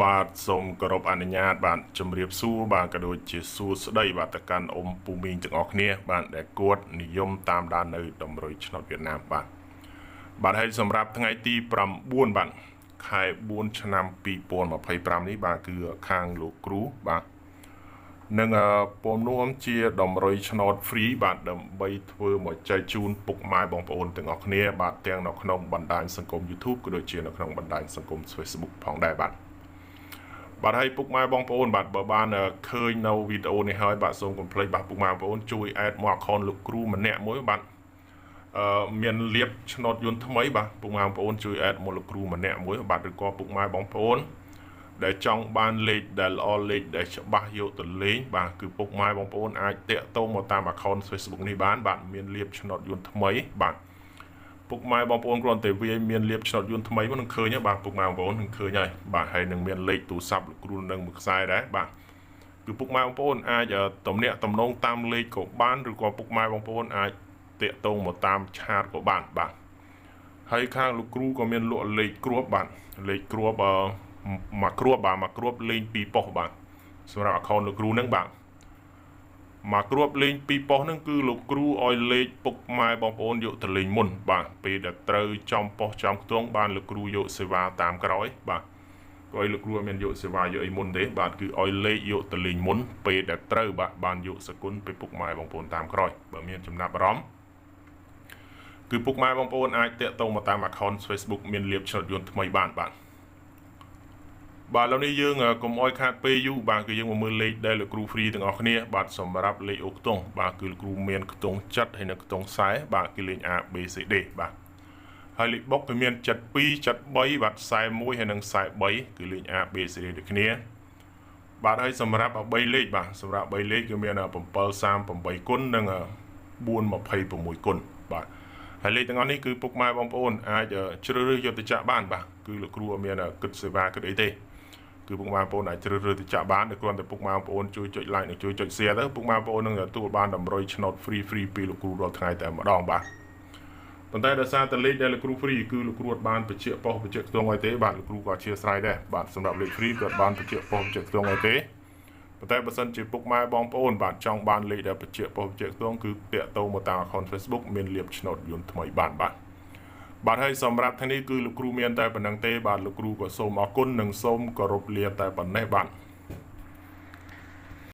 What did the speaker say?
បាទសូមគោរពអនុញ្ញាតបាទជម្រាបសួរបាទក៏ដូចជាសួស្តីបាទទៅកាន់អ៊ំពូមីងទាំងអស់គ្នាបាទដែលគាត់និយមតាមដាននៅតម្រុយឆ្នោតវៀតណាមបាទហើយសម្រាប់ថ្ងៃទី9បាទខែ4ឆ្នាំ2025នេះបាទគឺខាងលោកគ្រូបាទនឹងពំនួមជាតម្រុយឆ្នោត free បាទដើម្បីធ្វើមកចែកជូនពុកម៉ែបងប្អូនទាំងអស់គ្នាបាទទាំងនៅក្នុងបណ្ដាញសង្គម YouTube ក៏ដូចជានៅក្នុងបណ្ដាញសង្គម Facebook ផងដែរបាទហើយពុកម៉ែបងប្អូនបាទបើបានឃើញនៅវីដេអូនេះហើយបាទសូមកុំភ្លេចបាទពុកម៉ែបងប្អូនជួយ add មក account លោកគ្រូម្នាក់មួយបាទមានលៀបឆ្នោតយន្តថ្មីបាទពុកម៉ែបងប្អូនជួយ add មកលោកគ្រូម្នាក់មួយបាទឬក៏ពុកម៉ែបងប្អូនដែលចង់បានលេខដែលល្អលេខដែលច្បាស់យកទៅលេងបាទគឺពុកម៉ែបងប្អូនអាចតាក់ទងមកតាម account Facebook នេះបានបាទមានលៀបឆ្នោតយន្តថ្មីបាទពុកម៉ែបងប្អូនគ្រាន់តែវាមានលៀបឆ្នោតយន្តថ្មីមកនឹងឃើញហើយបាទពុកម៉ែបងប្អូននឹងឃើញហើយបាទហើយនឹងមានលេខទូរស័ព្ទលោកគ្រូនឹងមួយខ្សែដែរបាទគឺពុកម៉ែបងប្អូនអាចទំនាក់ទំនងតាមលេខក៏បានឬក៏ពុកម៉ែបងប្អូនអាចតាក់ទងមកតាមឆាតក៏បានបាទហើយខាងលោកគ្រូក៏មានលក់លេខគ្រួបបាទលេខគ្រួបមួយគ្រួបបាទមួយគ្រួបលេង2ប៉ុស្តិ៍បាទសម្រាប់ account លោកគ្រូនឹងបាទមកគ្រាប់លេង2ប៉ុស្តិ៍ហ្នឹងគឺលោកគ្រូឲ្យលេខពុកម៉ែបងប្អូនយកទៅលេងមុនបាទពេលដែលត្រូវចំប៉ុស្តិ៍ចំខ្ទង់បានលោកគ្រូយកសេវាតាមក្រោយបាទក៏ឲ្យលោកគ្រូមានយកសេវាយកអីមុនទេបាទគឺឲ្យលេខយកទៅលេងមុនពេលដែលត្រូវបាទបានយកសគុណពេលពុកម៉ែបងប្អូនតាមក្រោយបើមានចំណាប់អារម្មណ៍គឺពុកម៉ែបងប្អូនអាចតាក់ទងមកតាម account Facebook មានលៀបឆ្នោតយន្តថ្មីបានបាទឥឡូវនេះយើងកុំអោយខាតពេលយូរបាទគឺយើងមកមើលលេខដែលលោកគ្រូ free ទាំងអស់គ្នាបាទសម្រាប់លេខអូខ្ទង់បាទគឺលោកគ្រូមានខ្ទង់ចិត្តហើយនៅខ្ទង់ខ្សែបាទគឺលេខ A B C D បាទហើយលេខបុកគឺមាន72 73បាទ41ហើយនិង43គឺលេខ A B C D ដូចគ្នាបាទហើយសម្រាប់3លេខបាទសម្រាប់3លេខគឺមាន738គុណនិង426គុណបាទហើយលេខទាំងអស់នេះគឺពុកម៉ែបងប្អូនអាចជ្រើសរើសយកទៅចាក់បានបាទគឺលោកគ្រូមានគិតសេវាគិតអីទេគឺពុកម៉ែបងប្អូនអាចជ្រើសរើសទៅចាក់បានគ្រាន់តែពុកម៉ែបងប្អូនជួយចុច like និងជួយចុច share ទៅពុកម៉ែបងប្អូននឹងទទួលបានតម្រុយឆ្នោត free ពីលោកគ្រូរាល់ថ្ងៃតែម្ដងបាទប៉ុន្តែដោយសារតែលេខដែលលោកគ្រូ free គឺលោកគ្រូអត់បានបញ្ជាក់ប៉ុស្តិ៍បញ្ជាក់ខ្ទង់ឲ្យទេបាទលោកគ្រូក៏អធិស្ឋានដែរបាទសម្រាប់លេខ free ក៏អត់បានបញ្ជាក់ប៉ុស្តិ៍បញ្ជាក់ខ្ទង់ឲ្យទេប៉ុន្តែបើសិនជាពុកម៉ែបងប្អូនបាទចង់បានលេខដែលបញ្ជាក់ប៉ុស្តិ៍បញ្ជាក់ខ្ទង់គឺតាក់ទងមកតាម account Facebook មានលៀបឆ្នោតយន្តថ្មីបានបាទហើយសម្រាប់ថ្ងៃនេះគឺលោកគ្រូមានតែប៉ុណ្្នឹងទេបាទលោកគ្រូក៏សូមអរគុណនិងសូមគោរពលាតែប៉ុណ្ណេះបាទ